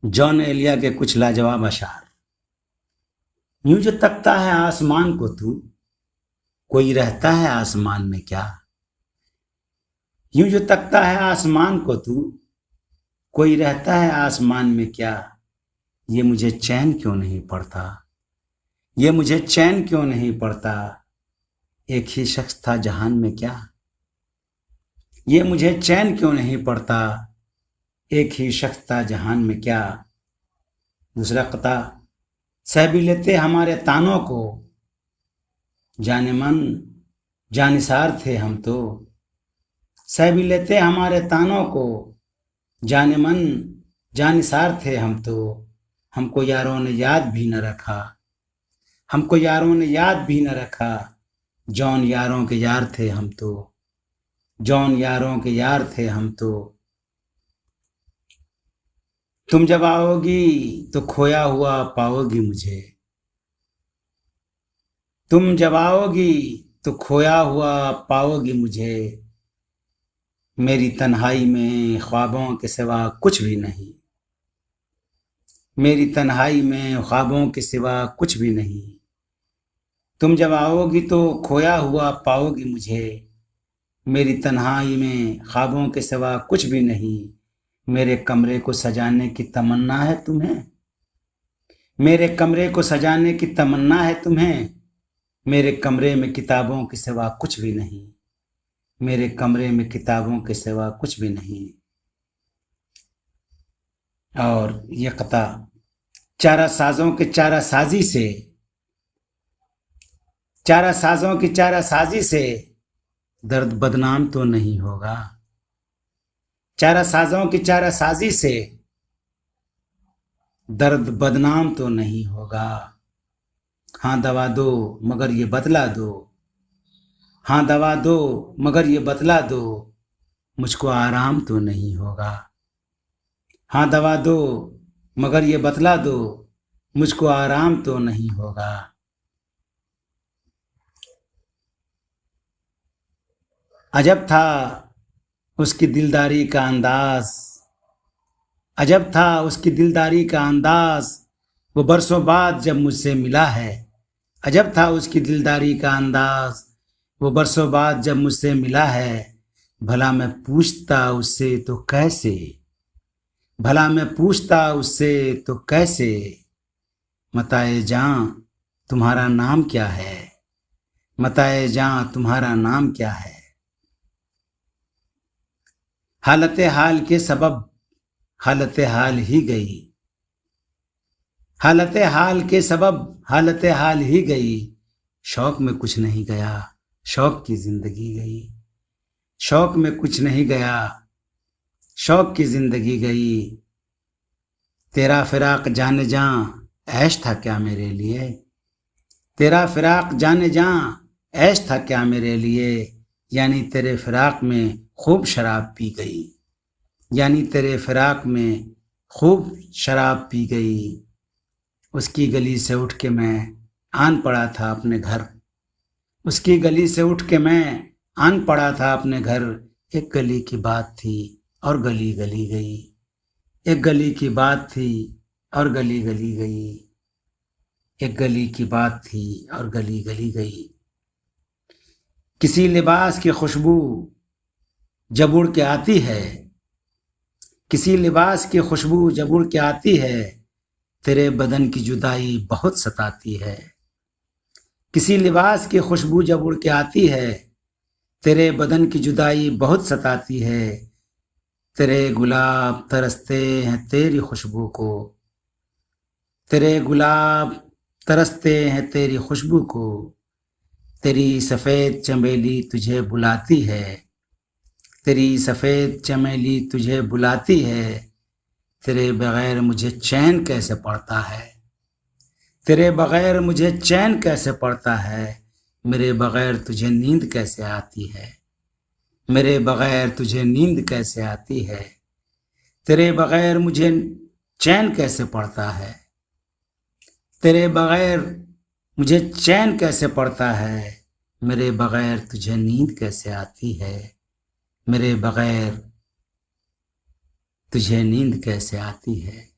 John Elia के कुछ लाजवाब अशार। यूं जो तकता है आसमान को तू, कोई रहता है आसमान में क्या। यूं जो तकता है आसमान को तू, कोई रहता है आसमान में क्या। ये मुझे चैन क्यों नहीं पड़ता, ये मुझे चैन क्यों नहीं पड़ता। एक ही शख्स था जहान में क्या। ये मुझे चैन क्यों नहीं पड़ता, एक ही शख्स था जहान में क्या। दूसरा कता। सह भी लेते हमारे तानों को, जाने मन जानिसार थे हम तो। सह भी लेते हमारे तानों को, जाने मन जानिसार थे हम तो। हमको यारों ने याद भी न रखा, हमको यारों ने याद भी न रखा। जॉन यारों के यार थे हम तो, जॉन यारों के यार थे हम तो। तुम जब आओगी तो खोया हुआ पाओगी मुझे, तुम जब आओगी तो खोया हुआ पाओगी मुझे। मेरी तन्हाई में ख्वाबों के सिवा कुछ भी नहीं, मेरी तन्हाई में ख्वाबों के सिवा कुछ भी नहीं। तुम जब आओगी तो खोया हुआ पाओगी मुझे। मेरी तन्हाई में ख्वाबों के सिवा कुछ भी नहीं। मेरे कमरे को सजाने की तमन्ना है तुम्हें, मेरे कमरे को सजाने की तमन्ना है तुम्हें। मेरे कमरे में किताबों के सिवा कुछ भी नहीं, मेरे कमरे में किताबों के सिवा कुछ भी नहीं। और ये कता। चारा साजों के चारा साजी से, चारा साजों की चारा साजी से दर्द बदनाम तो नहीं होगा। चारा साजों की चारा साजी से दर्द बदनाम तो नहीं होगा। हाँ दवा दो मगर ये बतला दो, हाँ दवा दो मगर ये बतला दो, मुझको आराम तो नहीं होगा। हाँ दवा दो मगर ये बतला दो, मुझको आराम तो नहीं होगा। अजब था उसकी दिलदारी का अंदाज, अजब था उसकी दिलदारी का अंदाज। वो बरसों बाद जब मुझसे मिला है। अजब था उसकी दिलदारी का अंदाज, वो बरसों बाद जब मुझसे मिला है। भला मैं पूछता उससे तो कैसे, भला मैं पूछता उससे तो कैसे। मताए जान तुम्हारा नाम क्या है, मताए जान तुम्हारा नाम क्या है। हालत हाल के सबब हालत हाल ही गई, हालत हाल के सबब हालत हाल ही गई। शौक में कुछ नहीं गया, शौक की जिंदगी गई। शौक में कुछ नहीं गया, शौक की जिंदगी गई। तेरा फिराक जाने जा ऐश था क्या मेरे लिए, तेरा फिराक जाने जा ऐश था क्या मेरे लिए। यानी तेरे फिराक में खूब शराब पी गई, यानी तेरे फिराक में खूब शराब पी गई। उसकी गली से उठ के मैं आन पड़ा था अपने घर, उसकी गली से उठ के मैं आन पड़ा था अपने घर। एक गली की बात थी और गली गली गई, एक गली की बात थी और गली गली गई, एक गली की बात थी और गली गली गई। किसी लिबास की खुशबू जब उड़ के आती है, किसी लिबास की खुशबू जब उड़ के आती है। तेरे बदन की जुदाई बहुत सताती है, किसी लिबास की खुशबू जब उड़ के आती है। तेरे बदन की जुदाई बहुत सताती है। तेरे गुलाब तरसते हैं तेरी खुशबू को, तेरे गुलाब तरसते हैं तेरी खुशबू को। तेरी सफ़ेद चमेली तुझे बुलाती है, तेरी सफ़ेद चमेली तुझे बुलाती है। तेरे बगैर मुझे चैन कैसे पड़ता है, तेरे बगैर मुझे चैन कैसे पड़ता है। मेरे बगैर तुझे नींद कैसे आती है, मेरे बगैर तुझे नींद कैसे आती है। तेरे बगैर मुझे चैन कैसे पड़ता है, तेरे बगैर मुझे चैन कैसे पड़ता है। मेरे बगैर तुझे नींद कैसे आती है, मेरे बगैर तुझे नींद कैसे आती है।